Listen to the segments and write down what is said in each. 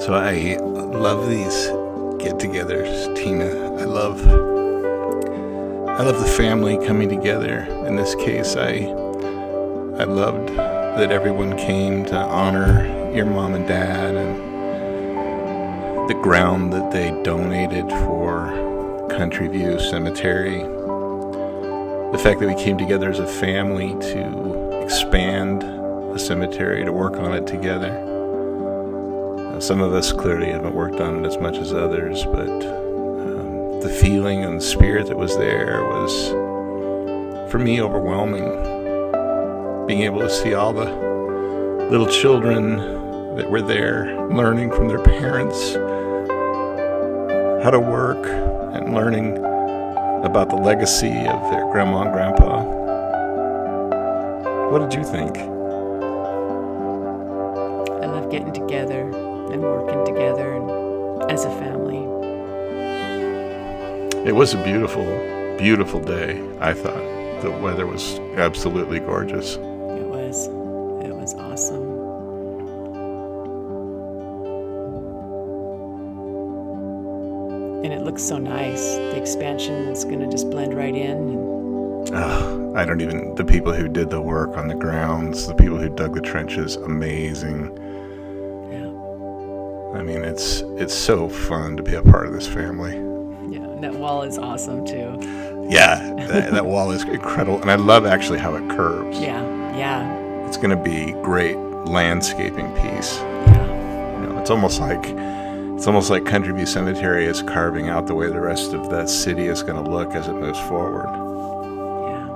So I love these get-togethers, Tina. I love the family coming together. In this case, I loved that everyone came to honor your mom and dad and the ground that they donated for Country View Cemetery. The fact that we came together as a family to expand the cemetery, to work on it together. Some of us clearly haven't worked on it as much as others, but the feeling and the spirit that was there was, for me, overwhelming. Being able to see all the little children that were there learning from their parents how to work and learning about the legacy of their grandma and grandpa. What did you think? I love getting together and working together and as a family. It was a beautiful, beautiful day, I thought. The weather was absolutely gorgeous. It was awesome. And it looks so nice. The expansion is going to just blend right in. The people who did the work on the grounds, the people who dug the trenches, amazing. I mean, it's so fun to be a part of this family. Yeah, and that wall is awesome too. Yeah, that wall is incredible, and I love actually how it curves. Yeah. It's going to be great landscaping piece. Yeah. It's almost like Country View Cemetery is carving out the way the rest of that city is going to look as it moves forward. Yeah,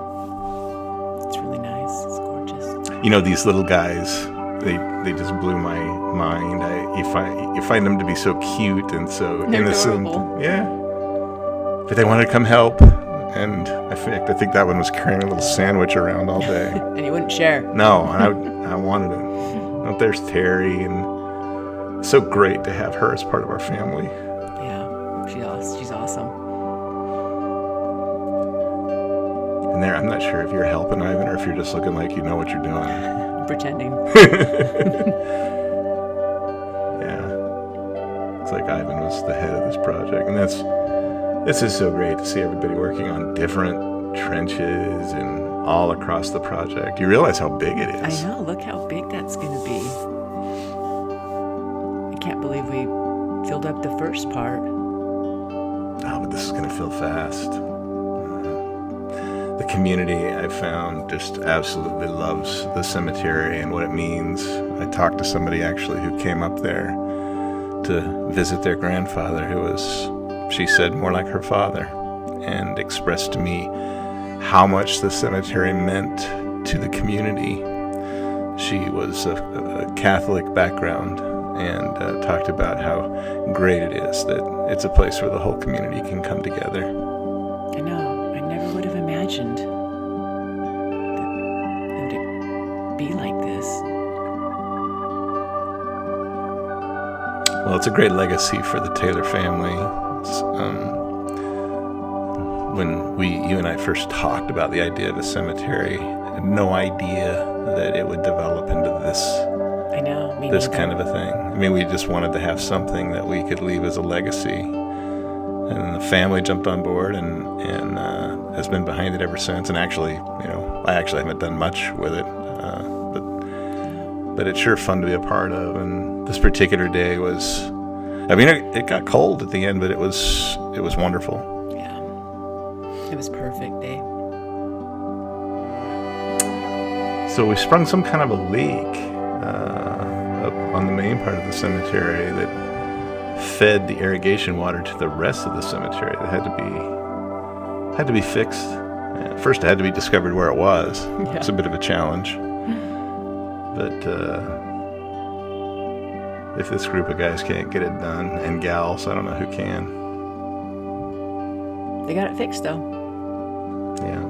it's really nice. It's gorgeous. These little guys. They just blew my mind. You find them to be so cute and so innocent. Adorable. Yeah. But they wanted to come help, and I think that one was carrying a little sandwich around all day. And you wouldn't share. No, I wanted it. Oh, there's Terry, and so great to have her as part of our family. Yeah, she's awesome. And there, I'm not sure if you're helping Ivan or if you're just looking like you know what you're doing. Pretending. Yeah. It's like Ivan was the head of this project. And this is so great to see everybody working on different trenches and all across the project. You realize how big it is. I know. Look how big that's going to be. I can't believe we filled up the first part. Oh, but this is going to fill fast. The community, I found, just absolutely loves the cemetery and what it means. I talked to somebody actually who came up there to visit their grandfather, who was, she said, more like her father, and expressed to me how much the cemetery meant to the community. She was a Catholic background and talked about how great it is that it's a place where the whole community can come together. I know. I never would have imagined that it would be like this. Well, it's a great legacy for the Taylor family. When you and I first talked about the idea of a cemetery, I had no idea that it would develop into this. I know. This kind of a thing. I mean, we just wanted to have something that we could leave as a legacy. And the family jumped on board and has been behind it ever since. And actually, I actually haven't done much with it, but it's sure fun to be a part of. And this particular day was, it got cold at the end, but it was wonderful. Yeah, it was a perfect day. So we sprung some kind of a leak up on the main part of the cemetery that fed the irrigation water to the rest of the cemetery. That had to be fixed. First, it had to be discovered where it was. Yeah. It's a bit of a challenge. But if this group of guys can't get it done, and gals, I don't know who can. They got it fixed, though. Yeah.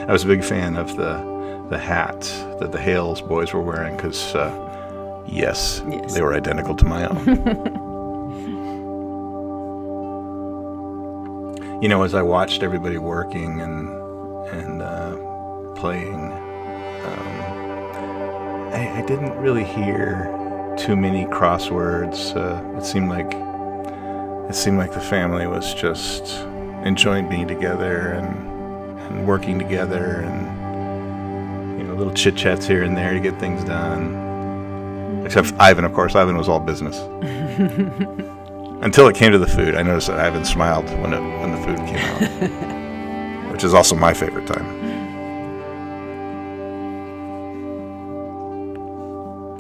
I was a big fan of the hats that the Hales boys were wearing because, yes, they were identical to my own. As I watched everybody working and playing, I didn't really hear too too many crosswords. It seemed like the family was just enjoying being together and working together, and little chit chats here and there to get things done. Except for Ivan, of course. Ivan was all business. Until it came to the food. I noticed that Ivan smiled when the food came out, which is also my favorite time.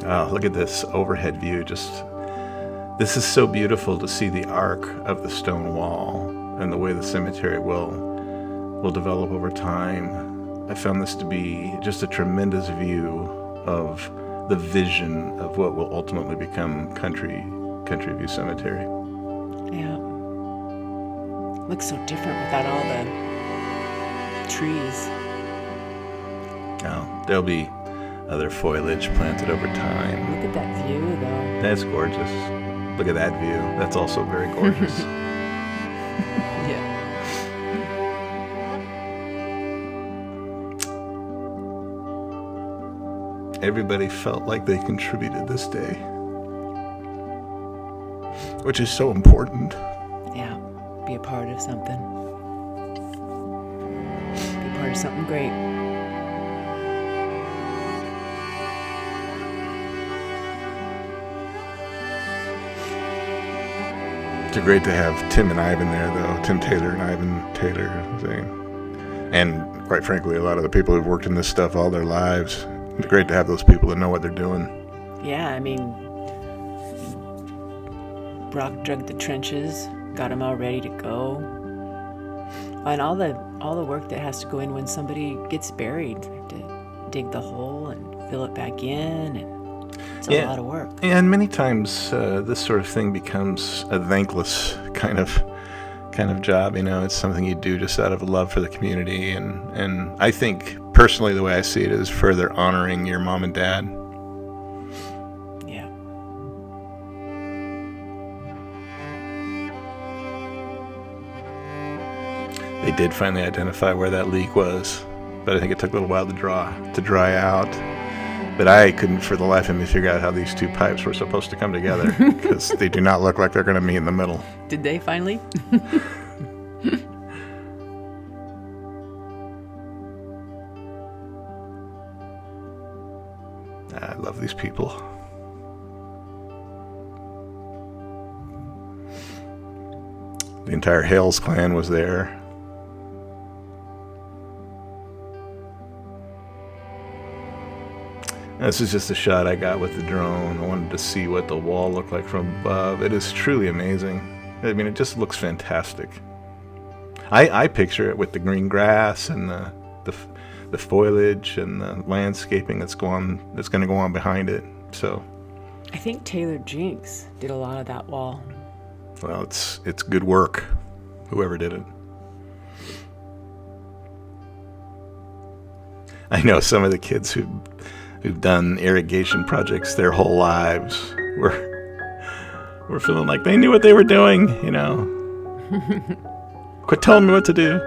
Oh, look at this overhead view. This is so beautiful to see the arc of the stone wall and the way the cemetery will develop over time. I found this to be just a tremendous view of the vision of what will ultimately become Country View Cemetery. Yeah. Looks so different without all the trees. Oh, there'll be other foliage planted over time. Look at that view, though. That's gorgeous. Look at that view. That's also very gorgeous. Yeah. Everybody felt like they contributed this day, which is so important. Yeah. Be a part of something. Be a part of something great. It's great to have Tim and Ivan there, though. Tim Taylor and Ivan Taylor. And quite frankly, a lot of the people who've worked in this stuff all their lives. It's great to have those people that know what they're doing. Yeah, I mean, Brock dug the trenches, got them all ready to go. And all the work that has to go in when somebody gets buried. They have to dig the hole and fill it back in, and it's a lot of work. And many times this sort of thing becomes a thankless kind of job. It's something you do just out of love for the community, and I think personally the way I see it is further honoring your mom and dad. Yeah. They did finally identify where that leak was, but I think it took a little while to dry out. But I couldn't for the life of me figure out how these two pipes were supposed to come together, because they do not look like they're going to meet in the middle. Did they finally? I love these people. The entire Hales clan was there. This is just a shot I got with the drone. I wanted to see what the wall looked like from above. It is truly amazing. I mean, it just looks fantastic. I picture it with the green grass and the foliage and the landscaping that's going to go on behind it. So, I think Taylor Jinks did a lot of that wall. Well, it's good work, whoever did it. I know some of the kids who've done irrigation projects their whole lives were feeling like they knew what they were doing, Quit telling me what to do.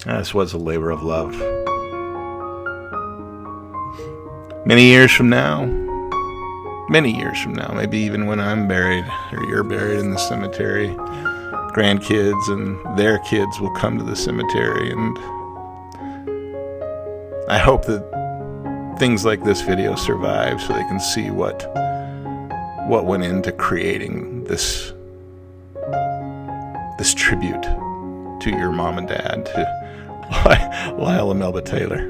This was a labor of love. Many years from now, maybe even when I'm buried or you're buried in the cemetery, grandkids and their kids will come to the cemetery, and I hope that things like this video survive so they can see what went into creating this tribute to your mom and dad, to Lyle and Melba Taylor.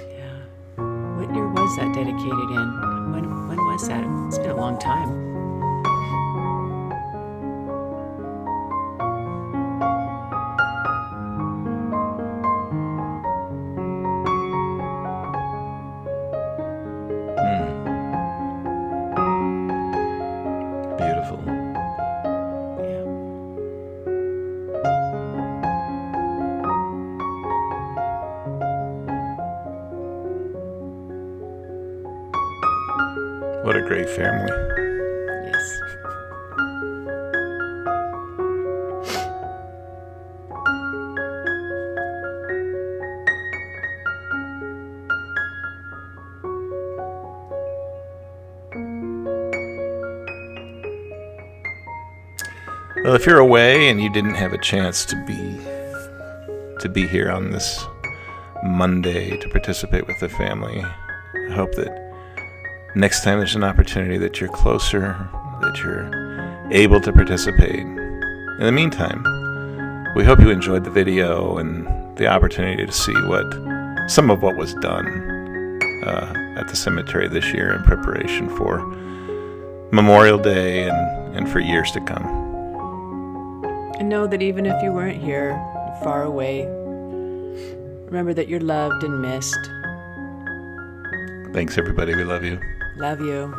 Yeah. What year was that dedicated in? When was that? It's been a long time. Beautiful. Yeah. What a great family. Yes. Well, if you're away and you didn't have a chance to be here on this Monday to participate with the family, I hope that next time there's an opportunity that you're closer, that you're able to participate. In the meantime, we hope you enjoyed the video and the opportunity to see some of what was done at the cemetery this year in preparation for Memorial Day and for years to come. And know that even if you weren't here, far away, remember that you're loved and missed. Thanks, everybody. We love you. Love you.